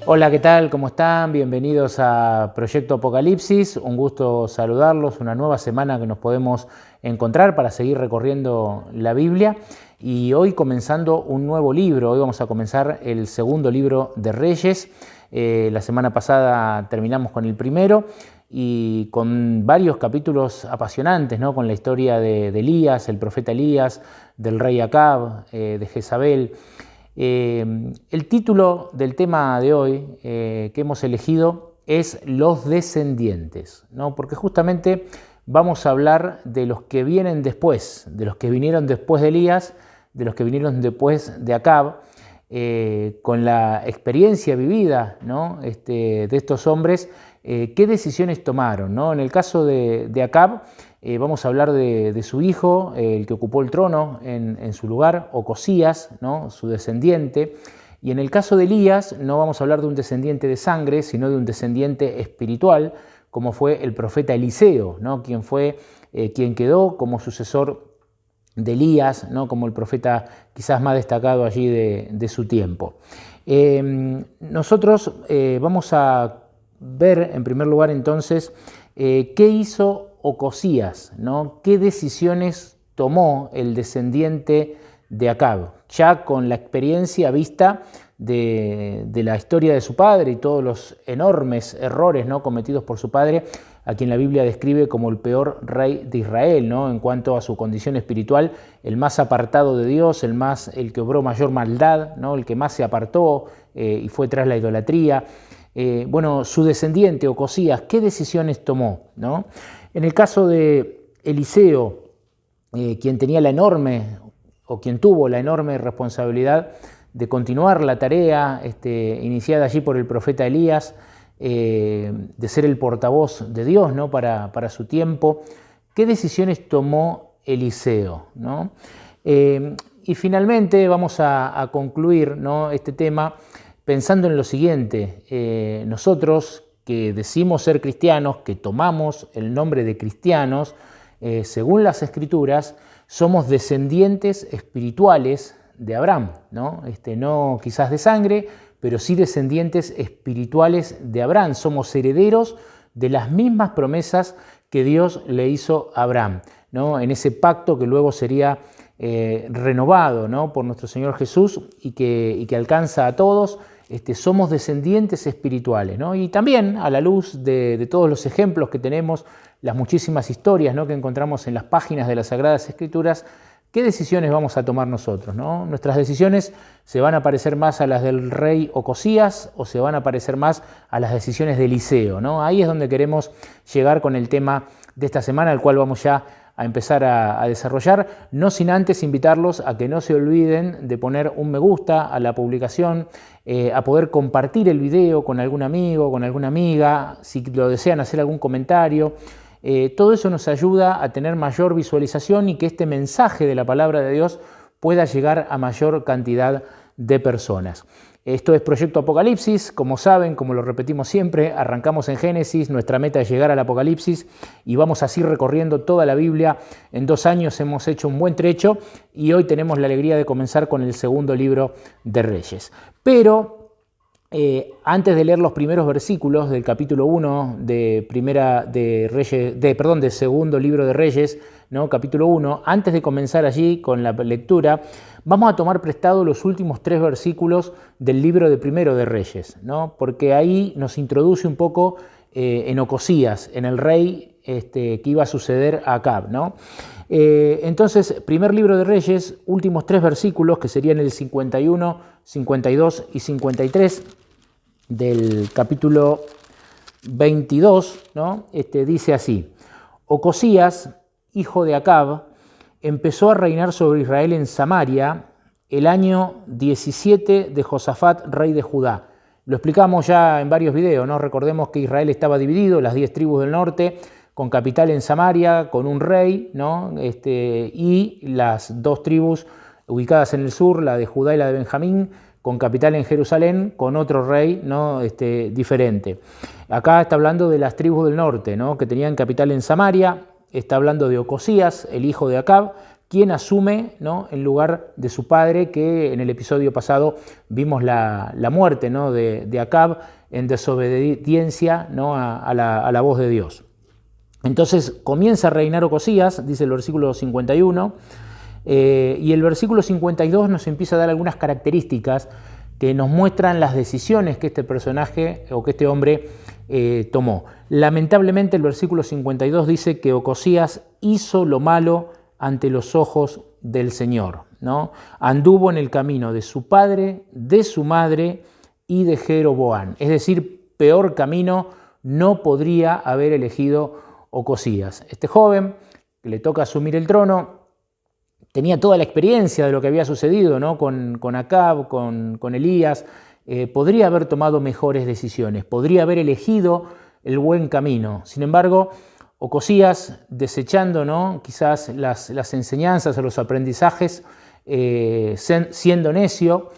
Hola, ¿qué tal? ¿Cómo están? Bienvenidos a Proyecto Apocalipsis. Un gusto saludarlos. Una nueva semana que nos podemos encontrar para seguir recorriendo la Biblia. Y hoy comenzando un nuevo libro. Hoy vamos a comenzar el segundo libro de Reyes. La semana pasada terminamos con el primero y con varios capítulos apasionantes, ¿no? Con la historia de Elías, el profeta Elías, del rey Acab, de Jezabel. El título del tema de hoy que hemos elegido es Los descendientes, ¿no? Porque justamente vamos a hablar de los que vienen después, de los que vinieron después de Elías, de los que vinieron después de Acab, con la experiencia vivida, ¿no? De estos hombres, qué decisiones tomaron, ¿no? En el caso de Acab, vamos a hablar de su hijo, el que ocupó el trono en su lugar, Ocosías, ¿no? Su descendiente. Y en el caso de Elías no vamos a hablar de un descendiente de sangre, sino de un descendiente espiritual, como fue el profeta Eliseo, ¿no? Quien quedó como sucesor de Elías, ¿no? Como el profeta quizás más destacado allí de su tiempo. Nosotros vamos a ver en primer lugar entonces qué hizo Ocosías, ¿no? ¿Qué decisiones tomó el descendiente de Acab? Ya con la experiencia vista de la historia de su padre y todos los enormes errores, ¿no? cometidos por su padre, a quien la Biblia describe como el peor rey de Israel, ¿no? En cuanto a su condición espiritual, el más apartado de Dios, el que obró mayor maldad, ¿no? El que más se apartó y fue tras la idolatría. Su descendiente, Ocosías, ¿qué decisiones tomó, ¿no? En el caso de Eliseo, quien tuvo la enorme responsabilidad de continuar la tarea iniciada allí por el profeta Elías, de ser el portavoz de Dios, ¿no? para su tiempo, ¿qué decisiones tomó Eliseo, ¿no? Y finalmente vamos a concluir, ¿no? este tema pensando en lo siguiente. Nosotros que decimos ser cristianos, que tomamos el nombre de cristianos, según las Escrituras, somos descendientes espirituales de Abraham, ¿no? No quizás de sangre, pero sí descendientes espirituales de Abraham. Somos herederos de las mismas promesas que Dios le hizo a Abraham, ¿no? En ese pacto que luego sería renovado, ¿no? por nuestro Señor Jesús y que alcanza a todos. Somos descendientes espirituales, ¿no? Y también a la luz de todos los ejemplos que tenemos, las muchísimas historias, ¿no? que encontramos en las páginas de las Sagradas Escrituras, ¿qué decisiones vamos a tomar nosotros, ¿no? Nuestras decisiones se van a parecer más a las del rey Ocosías o se van a parecer más a las decisiones de Eliseo, ¿no? Ahí es donde queremos llegar con el tema de esta semana, el cual vamos ya a empezar a desarrollar, no sin antes invitarlos a que no se olviden de poner un me gusta a la publicación, a poder compartir el video con algún amigo, con alguna amiga, si lo desean hacer algún comentario. Todo eso nos ayuda a tener mayor visualización y que este mensaje de la palabra de Dios pueda llegar a mayor cantidad de personas. Esto es Proyecto Apocalipsis, como saben, como lo repetimos siempre, arrancamos en Génesis, nuestra meta es llegar al Apocalipsis y vamos así recorriendo toda la Biblia. En 2 años hemos hecho un buen trecho y hoy tenemos la alegría de comenzar con el segundo libro de Reyes. Pero antes de leer los primeros versículos del capítulo 1 de segundo libro de Reyes, ¿no? capítulo 1, antes de comenzar allí con la lectura, vamos a tomar prestado los últimos 3 versículos del libro de primero de Reyes, ¿no? porque ahí nos introduce un poco en Ocosías, en el rey que iba a suceder a Acab, ¿no? Entonces, primer libro de Reyes, últimos 3 versículos, que serían el 51, 52 y 53 del capítulo 22, ¿no? Dice así: Ocosías, hijo de Acab, empezó a reinar sobre Israel en Samaria el año 17 de Josafat, rey de Judá. Lo explicamos ya en varios videos, ¿no? Recordemos que Israel estaba dividido, las 10 tribus del norte, con capital en Samaria, con un rey, ¿no? Y las 2 tribus ubicadas en el sur, la de Judá y la de Benjamín, con capital en Jerusalén, con otro rey, ¿no? diferente. Acá está hablando de las tribus del norte, ¿no? que tenían capital en Samaria. Está hablando de Ocosías, el hijo de Acab, quien asume, ¿no?, en lugar de su padre, que en el episodio pasado vimos la muerte, ¿no?, de Acab en desobediencia, ¿no?, a la voz de Dios. Entonces comienza a reinar Ocosías, dice el versículo 51, y el versículo 52 nos empieza a dar algunas características que nos muestran las decisiones que este personaje o que este hombre tomó. Lamentablemente el versículo 52 dice que Ocosías hizo lo malo ante los ojos del Señor, ¿no? Anduvo en el camino de su padre, de su madre y de Jeroboam. Es decir, peor camino no podría haber elegido Ocosías. Este joven que le toca asumir el trono tenía toda la experiencia de lo que había sucedido, ¿no?, con Acab, con Elías. Podría haber tomado mejores decisiones, podría haber elegido el buen camino. Sin embargo, Ocosías, desechando, ¿no?, quizás las enseñanzas o los aprendizajes, siendo necio,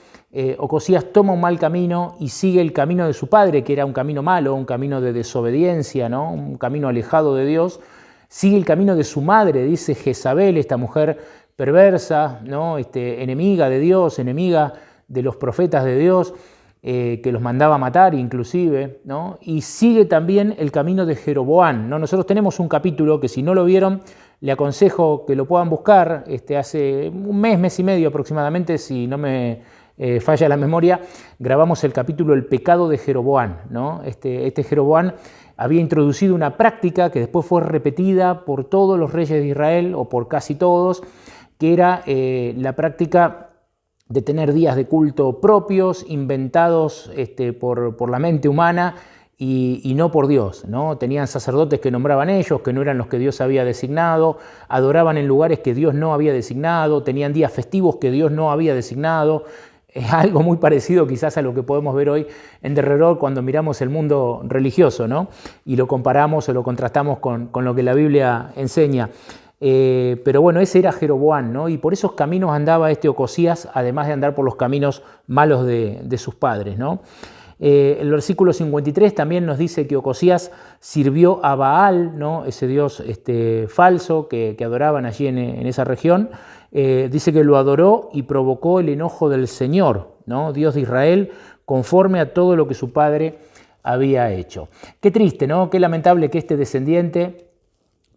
Ocosías toma un mal camino y sigue el camino de su padre, que era un camino malo, un camino de desobediencia, ¿no?, un camino alejado de Dios. Sigue el camino de su madre, dice Jezabel, esta mujer perversa, ¿no?, enemiga de Dios, enemiga de los profetas de Dios, que los mandaba a matar inclusive, ¿no? Y sigue también el camino de Jeroboam, ¿no? Nosotros tenemos un capítulo que, si no lo vieron, le aconsejo que lo puedan buscar. Hace un mes y medio aproximadamente, si no me falla la memoria, grabamos el capítulo El pecado de Jeroboam, ¿no? Este Jeroboam había introducido una práctica que después fue repetida por todos los reyes de Israel, o por casi todos, que era la práctica de tener días de culto propios, inventados por la mente humana y no por Dios, ¿no? Tenían sacerdotes que nombraban ellos, que no eran los que Dios había designado, adoraban en lugares que Dios no había designado, tenían días festivos que Dios no había designado. Es algo muy parecido quizás a lo que podemos ver hoy en derredor cuando miramos el mundo religioso, ¿no?, y lo comparamos o lo contrastamos con lo que la Biblia enseña. Pero bueno, ese era Jeroboam, ¿no? Y por esos caminos andaba este Ocosías, además de andar por los caminos malos de sus padres, ¿no? El versículo 53 también nos dice que Ocosías sirvió a Baal, ¿no?, ese dios falso que adoraban allí en esa región. Dice que lo adoró y provocó el enojo del Señor, ¿no?, Dios de Israel, conforme a todo lo que su padre había hecho. Qué triste, ¿no? Qué lamentable que este descendiente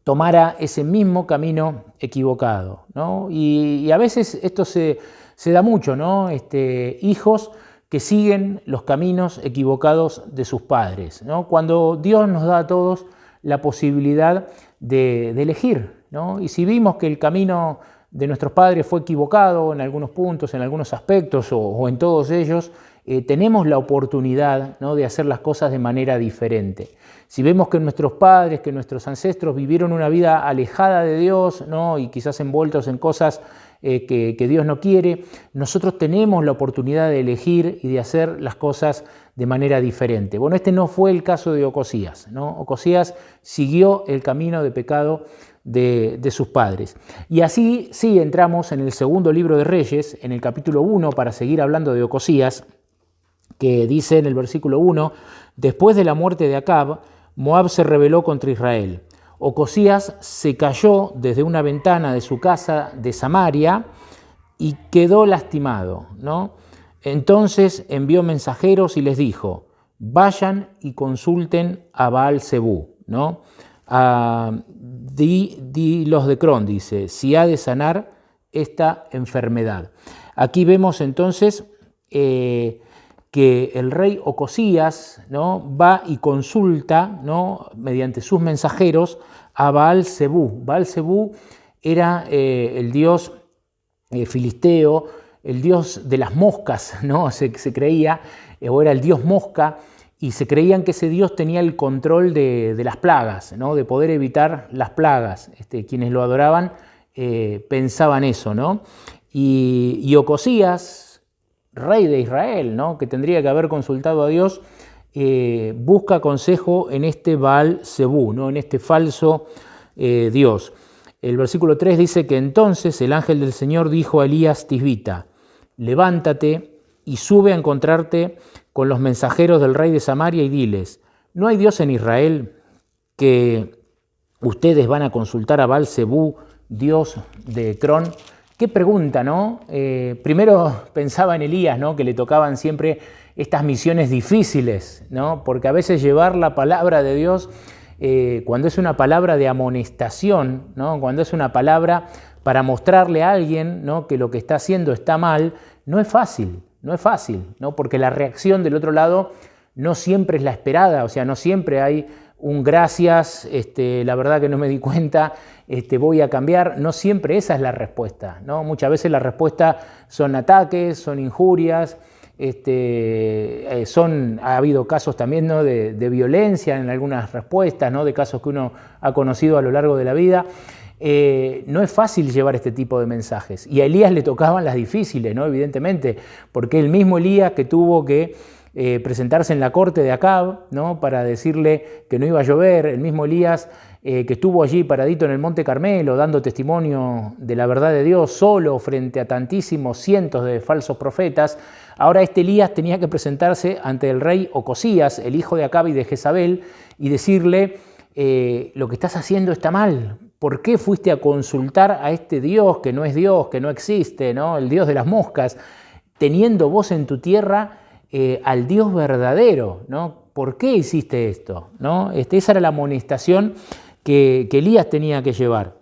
tomara ese mismo camino equivocado, ¿no? Y a veces esto se da mucho, ¿no? Hijos que siguen los caminos equivocados de sus padres, ¿no? Cuando Dios nos da a todos la posibilidad de elegir, ¿no? Y si vimos que el camino de nuestros padres fue equivocado en algunos puntos, en algunos aspectos o en todos ellos, tenemos la oportunidad, ¿no?, de hacer las cosas de manera diferente. Si vemos que nuestros padres, que nuestros ancestros vivieron una vida alejada de Dios, ¿no?, y quizás envueltos en cosas que Dios no quiere, nosotros tenemos la oportunidad de elegir y de hacer las cosas de manera diferente. Bueno, este no fue el caso de Ocosías, ¿no? Ocosías siguió el camino de pecado de sus padres. Y así sí entramos en el segundo libro de Reyes, en el capítulo 1, para seguir hablando de Ocosías, que dice en el versículo 1, después de la muerte de Acab, Moab se rebeló contra Israel. Ocosías se cayó desde una ventana de su casa de Samaria y quedó lastimado, ¿no? Entonces envió mensajeros y les dijo, vayan y consulten a Baal-Zebú, ¿no? Los de Cron, dice, si ha de sanar esta enfermedad. Aquí vemos entonces que el rey Ocosías, ¿no?, va y consulta, ¿no?, mediante sus mensajeros a Baal-Zebú. Baal-Zebú era el dios filisteo, el dios de las moscas, ¿no? Se creía, o era el dios mosca, y se creían que ese dios tenía el control de las plagas, ¿no?, de poder evitar las plagas. Quienes lo adoraban pensaban eso, ¿no? Y Ocosías, rey de Israel, ¿no?, que tendría que haber consultado a Dios, busca consejo en este Baal-Zebú, ¿no?, en este falso Dios. El versículo 3 dice que entonces el ángel del Señor dijo a Elías Tisbita, levántate y sube a encontrarte con los mensajeros del rey de Samaria y diles, ¿no hay Dios en Israel que ustedes van a consultar a Baal-Zebú, dios de Ecrón. Qué pregunta, ¿no? Primero pensaba en Elías, ¿no? Que le tocaban siempre estas misiones difíciles, ¿no? Porque a veces llevar la palabra de Dios, cuando es una palabra de amonestación, ¿no? Cuando es una palabra para mostrarle a alguien, ¿no? Que lo que está haciendo está mal, no es fácil, ¿no? Porque la reacción del otro lado no siempre es la esperada, o sea, no siempre hay un gracias, la verdad que no me di cuenta, voy a cambiar. No siempre esa es la respuesta, ¿no? Muchas veces la respuesta son ataques, son injurias, ha habido casos también, ¿no? de violencia en algunas respuestas, ¿no? De casos que uno ha conocido a lo largo de la vida. No es fácil llevar este tipo de mensajes. Y a Elías le tocaban las difíciles, ¿no? Evidentemente, porque el mismo Elías que tuvo que presentarse en la corte de Acab, ¿no? Para decirle que no iba a llover, el mismo Elías que estuvo allí paradito en el Monte Carmelo dando testimonio de la verdad de Dios solo frente a tantísimos cientos de falsos profetas. Ahora este Elías tenía que presentarse ante el rey Ocosías, el hijo de Acab y de Jezabel, y decirle lo que estás haciendo está mal. ¿Por qué fuiste a consultar a este Dios que no es Dios, que no existe, ¿no? El Dios de las moscas, teniendo vos en tu tierra al Dios verdadero, ¿no? ¿Por qué hiciste esto? ¿No? Esa era la amonestación que Elías tenía que llevar.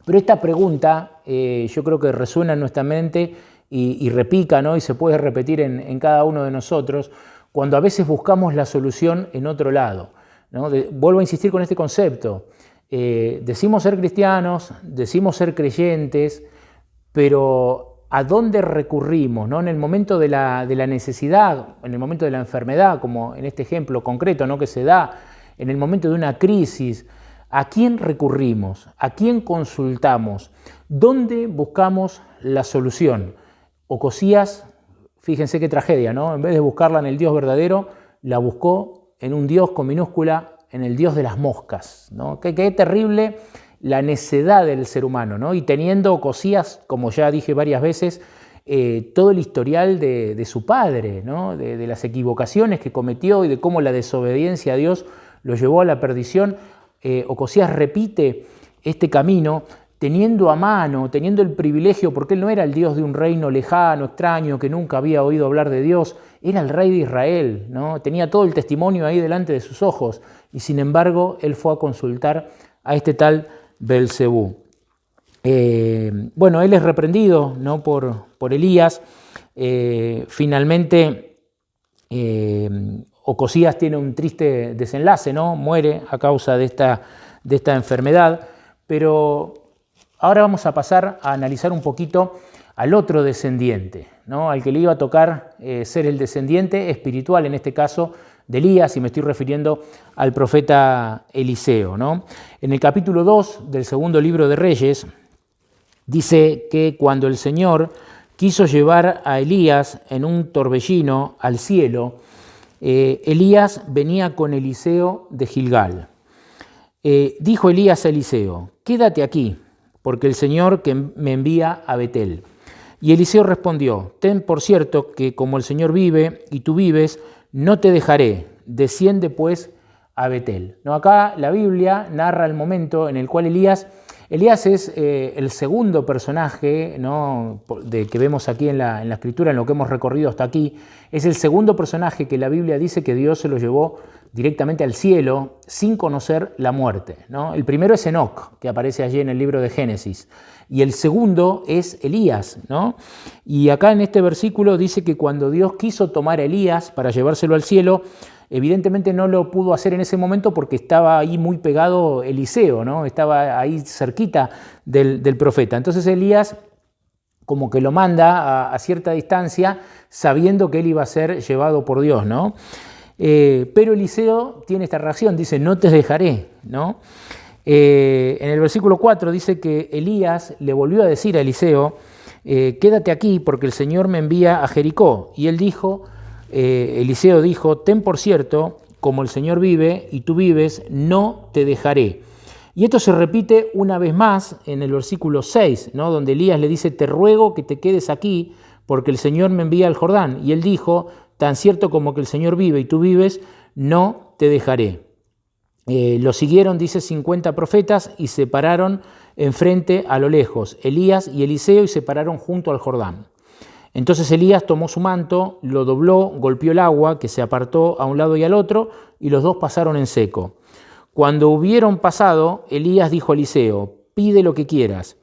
Pero esta pregunta yo creo que resuena en nuestra mente y repica, ¿no? Y se puede repetir en cada uno de nosotros cuando a veces buscamos la solución en otro lado, ¿no? Vuelvo a insistir con este concepto. Decimos ser cristianos, decimos ser creyentes, pero ¿a dónde recurrimos, ¿no? En el momento de la necesidad, en el momento de la enfermedad, como en este ejemplo concreto, ¿no? Que se da, en el momento de una crisis, ¿a quién recurrimos? ¿A quién consultamos? ¿Dónde buscamos la solución? Ocosías, fíjense qué tragedia, ¿no? En vez de buscarla en el Dios verdadero, la buscó en un Dios con minúscula, en el Dios de las moscas, ¿no? Qué terrible la necedad del ser humano, ¿no? Y teniendo Ocosías, como ya dije varias veces, todo el historial de su padre, ¿no? De las equivocaciones que cometió y de cómo la desobediencia a Dios lo llevó a la perdición. Ocosías repite este camino teniendo a mano, teniendo el privilegio, porque él no era el Dios de un reino lejano, extraño, que nunca había oído hablar de Dios, era el rey de Israel, ¿no? Tenía todo el testimonio ahí delante de sus ojos, y sin embargo él fue a consultar a este tal Belcebú. Bueno, él es reprendido, ¿no? por Elías. Finalmente, Ocosías tiene un triste desenlace, ¿no? Muere a causa de esta enfermedad. Pero ahora vamos a pasar a analizar un poquito al otro descendiente, ¿no? Al que le iba a tocar ser el descendiente espiritual, en este caso, de Elías, y me estoy refiriendo al profeta Eliseo, ¿no? En el capítulo 2 del segundo libro de Reyes, dice que cuando el Señor quiso llevar a Elías en un torbellino al cielo, Elías venía con Eliseo de Gilgal. Dijo Elías a Eliseo: quédate aquí, porque el Señor que me envía a Betel. Y Eliseo respondió: ten por cierto que como el Señor vive y tú vives, no te dejaré, desciende pues a Betel. ¿No? Acá la Biblia narra el momento en el cual Elías es el segundo personaje, ¿no? Que vemos aquí en la Escritura, en lo que hemos recorrido hasta aquí. Es el segundo personaje que la Biblia dice que Dios se lo llevó directamente al cielo sin conocer la muerte, ¿no? El primero es Enoc, que aparece allí en el libro de Génesis, y el segundo es Elías, ¿no? Y acá en este versículo dice que cuando Dios quiso tomar a Elías para llevárselo al cielo, evidentemente no lo pudo hacer en ese momento porque estaba ahí muy pegado Eliseo, ¿no? Estaba ahí cerquita del profeta. Entonces Elías como que lo manda a cierta distancia sabiendo que él iba a ser llevado por Dios, ¿no? Pero Eliseo tiene esta reacción, dice: no te dejaré, ¿no? En el versículo 4 dice que Elías le volvió a decir a Eliseo: quédate aquí porque el Señor me envía a Jericó. Y él dijo, Eliseo dijo: ten por cierto, como el Señor vive y tú vives, no te dejaré. Y esto se repite una vez más en el versículo 6, ¿no? Donde Elías le dice: te ruego que te quedes aquí porque el Señor me envía al Jordán. Y él dijo: tan cierto como que el Señor vive y tú vives, no te dejaré. Lo siguieron, dice, 50 profetas y se pararon enfrente a lo lejos Elías y Eliseo y se pararon junto al Jordán. Entonces Elías tomó su manto, lo dobló, golpeó el agua, que se apartó a un lado y al otro, y los dos pasaron en seco. Cuando hubieron pasado, Elías dijo a Eliseo: pide lo que quieras,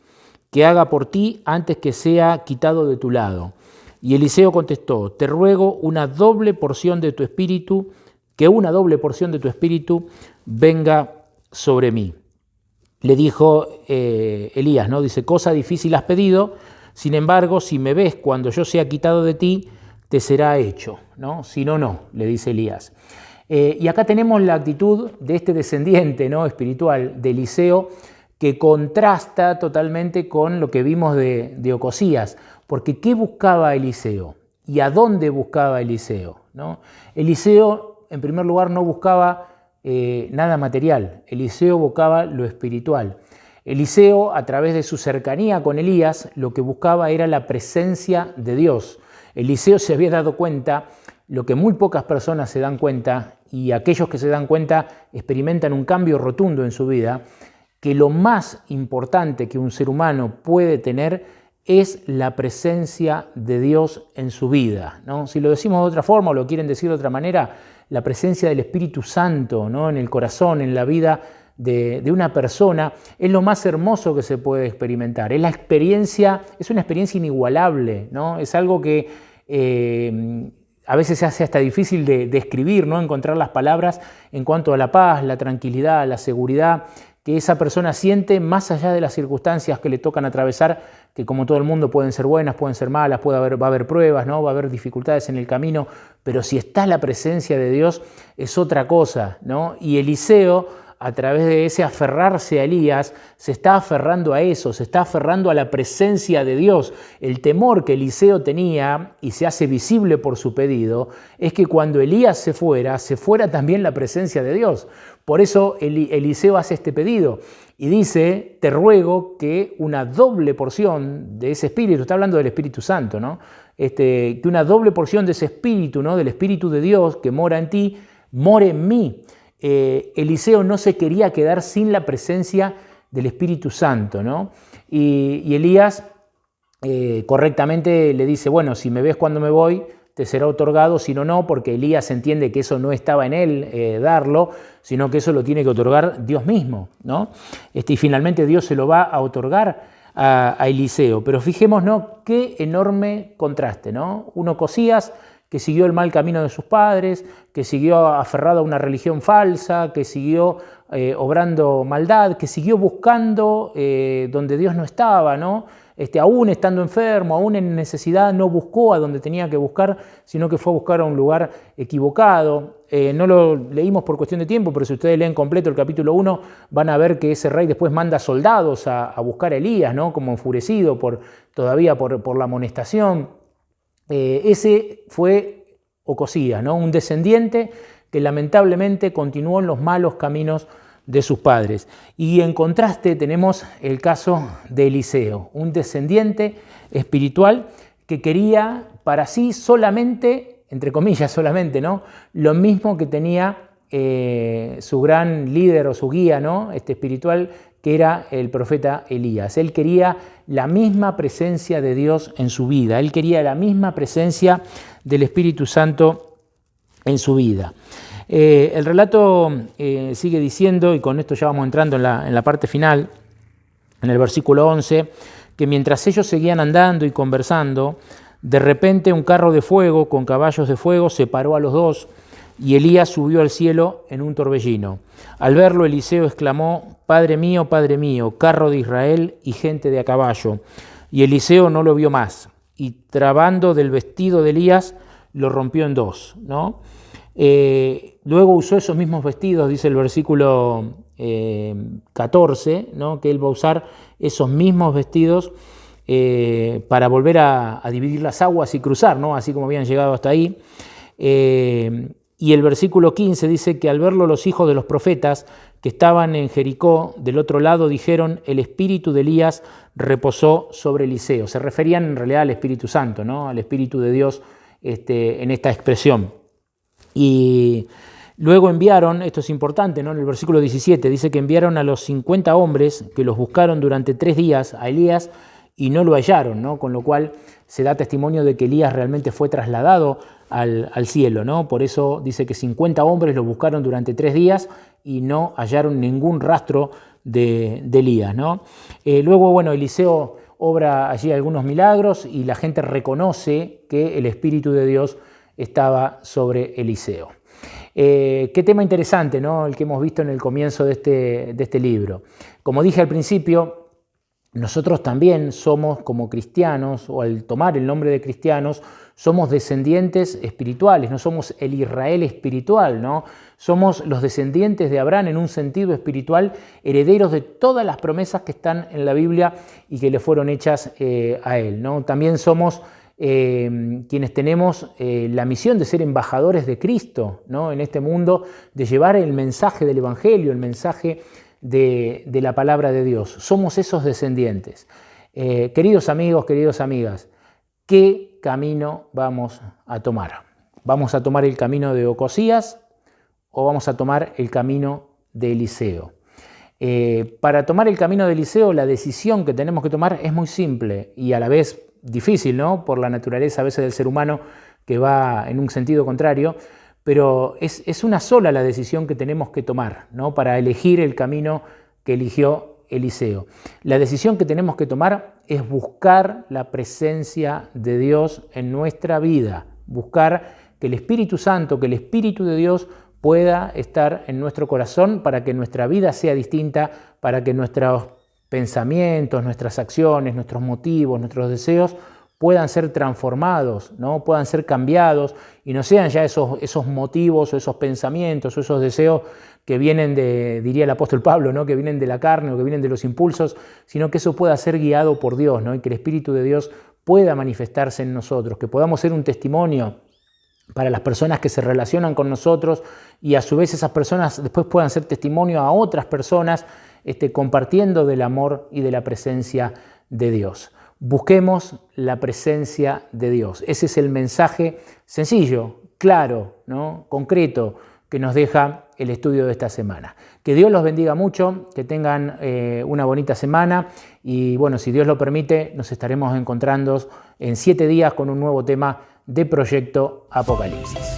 que haga por ti antes que sea quitado de tu lado. Y Eliseo contestó: te ruego una doble porción de tu espíritu, que una doble porción de tu espíritu venga sobre mí. Le dijo Elías, ¿no? Dice: cosa difícil has pedido, sin embargo, si me ves cuando yo sea quitado de ti, te será hecho, ¿no? Si no, no, le dice Elías. Y acá tenemos la actitud de este descendiente, ¿no?, espiritual de Eliseo, que contrasta totalmente con lo que vimos de Ocosías, porque ¿qué buscaba Eliseo? ¿Y a dónde buscaba Eliseo? ¿No? Eliseo, en primer lugar, no buscaba nada material, Eliseo buscaba lo espiritual. Eliseo, a través de su cercanía con Elías, lo que buscaba era la presencia de Dios. Eliseo se había dado cuenta, lo que muy pocas personas se dan cuenta, y aquellos que se dan cuenta experimentan un cambio rotundo en su vida, que lo más importante que un ser humano puede tener es la presencia de Dios en su vida, ¿no? Si lo decimos de otra forma o lo quieren decir de otra manera, la presencia del Espíritu Santo, ¿no?, en el corazón, en la vida de una persona, es lo más hermoso que se puede experimentar. Es una experiencia inigualable, ¿no? Es algo que a veces se hace hasta difícil de describir, ¿no?, encontrar las palabras en cuanto a la paz, la tranquilidad, la seguridad que esa persona siente más allá de las circunstancias que le tocan atravesar, que como todo el mundo pueden ser buenas, pueden ser malas, va a haber pruebas, ¿no?, va a haber dificultades en el camino, pero si está la presencia de Dios es otra cosa, ¿no? Y Eliseo, a través de ese aferrarse a Elías, se está aferrando a eso, se está aferrando a la presencia de Dios. El temor que Eliseo tenía, y se hace visible por su pedido, es que cuando Elías se fuera también la presencia de Dios. Por eso Eliseo hace este pedido y dice: te ruego que una doble porción de ese espíritu, está hablando del Espíritu Santo, ¿no?, que una doble porción de ese espíritu, ¿no?, del Espíritu de Dios que mora en ti, more en mí. Eliseo no se quería quedar sin la presencia del Espíritu Santo, ¿no? Y Elías correctamente le dice: bueno, si me ves cuando me voy, te será otorgado, si no, no, porque Elías entiende que eso no estaba en él darlo, sino que eso lo tiene que otorgar Dios mismo, ¿no? Y finalmente Dios se lo va a otorgar a Eliseo. Pero fijémonos qué enorme contraste, ¿no? Un Ocosías que siguió el mal camino de sus padres, que siguió aferrado a una religión falsa, que siguió obrando maldad, que siguió buscando donde Dios no estaba, ¿no? Aún estando enfermo, aún en necesidad, no buscó a donde tenía que buscar, sino que fue a buscar a un lugar equivocado. No lo leímos por cuestión de tiempo, pero si ustedes leen completo el capítulo 1, van a ver que ese rey después manda soldados a buscar a Elías, ¿no?, como enfurecido todavía por la amonestación. Ese fue Ocosías, ¿no?, un descendiente que lamentablemente continuó en los malos caminos de sus padres. Y en contraste tenemos el caso de Eliseo, un descendiente espiritual que quería para sí solamente, entre comillas solamente, ¿no?, lo mismo que tenía su gran líder o su guía, ¿no?, espiritual, que era el profeta Elías. Él quería la misma presencia de Dios en su vida, él quería la misma presencia del Espíritu Santo en su vida. El relato sigue diciendo, y con esto ya vamos entrando en la parte final, en el versículo 11, que mientras ellos seguían andando y conversando, de repente un carro de fuego con caballos de fuego separó a los dos, y Elías subió al cielo en un torbellino. Al verlo, Eliseo exclamó: Padre mío, carro de Israel y gente de a caballo. Y Eliseo no lo vio más, y trabando del vestido de Elías, lo rompió en dos, ¿no? Luego usó esos mismos vestidos, dice el versículo 14, ¿no?, que él va a usar esos mismos vestidos para volver a dividir las aguas y cruzar, ¿no?, así como habían llegado hasta ahí. Y el versículo 15 dice que al verlo los hijos de los profetas que estaban en Jericó del otro lado dijeron: el espíritu de Elías reposó sobre Eliseo. Se referían en realidad al Espíritu Santo, ¿no?, al Espíritu de Dios en esta expresión. Y Luego enviaron, esto es importante, ¿no? En el versículo 17 dice que enviaron a los 50 hombres que los buscaron durante 3 días a Elías y no lo hallaron, ¿no? Con lo cual se da testimonio de que Elías realmente fue trasladado al cielo, ¿no? Por eso dice que 50 hombres lo buscaron durante 3 días y no hallaron ningún rastro de Elías, ¿no? Luego, bueno, Eliseo obra allí algunos milagros y la gente reconoce que el Espíritu de Dios estaba sobre Eliseo. Qué tema interesante, ¿no? El que hemos visto en el comienzo de este libro. Como dije al principio, nosotros también somos como cristianos, o al tomar el nombre de cristianos, somos descendientes espirituales, no somos el Israel espiritual, ¿no? Somos los descendientes de Abraham en un sentido espiritual, herederos de todas las promesas que están en la Biblia y que le fueron hechas a él, ¿no? También somos quienes tenemos la misión de ser embajadores de Cristo, ¿no? En este mundo, de llevar el mensaje del Evangelio, el mensaje de la palabra de Dios. Somos esos descendientes. Queridos amigos, queridas amigas, ¿qué camino vamos a tomar? ¿Vamos a tomar el camino de Ocosías o vamos a tomar el camino de Eliseo? Para tomar el camino de Eliseo, la decisión que tenemos que tomar es muy simple y a la vez difícil, ¿no? Por la naturaleza a veces del ser humano que va en un sentido contrario, pero es una sola la decisión que tenemos que tomar, ¿no? Para elegir el camino que eligió Eliseo. La decisión que tenemos que tomar es buscar la presencia de Dios en nuestra vida, buscar que el Espíritu Santo, que el Espíritu de Dios pueda estar en nuestro corazón para que nuestra vida sea distinta, para que nuestros pensamientos, nuestras acciones, nuestros motivos, nuestros deseos puedan ser transformados, ¿no? Puedan ser cambiados y no sean ya esos motivos o esos pensamientos o esos deseos que vienen de, diría el apóstol Pablo, ¿no? Que vienen de la carne o que vienen de los impulsos, sino que eso pueda ser guiado por Dios, ¿no? Y que el Espíritu de Dios pueda manifestarse en nosotros, que podamos ser un testimonio para las personas que se relacionan con nosotros y a su vez esas personas después puedan ser testimonio a otras personas compartiendo del amor y de la presencia de Dios. Busquemos la presencia de Dios. Ese es el mensaje sencillo, claro, ¿no? Concreto que nos deja el estudio de esta semana. Que Dios los bendiga mucho, que tengan una bonita semana y bueno, si Dios lo permite, nos estaremos encontrando en 7 días con un nuevo tema de Proyecto Apocalipsis.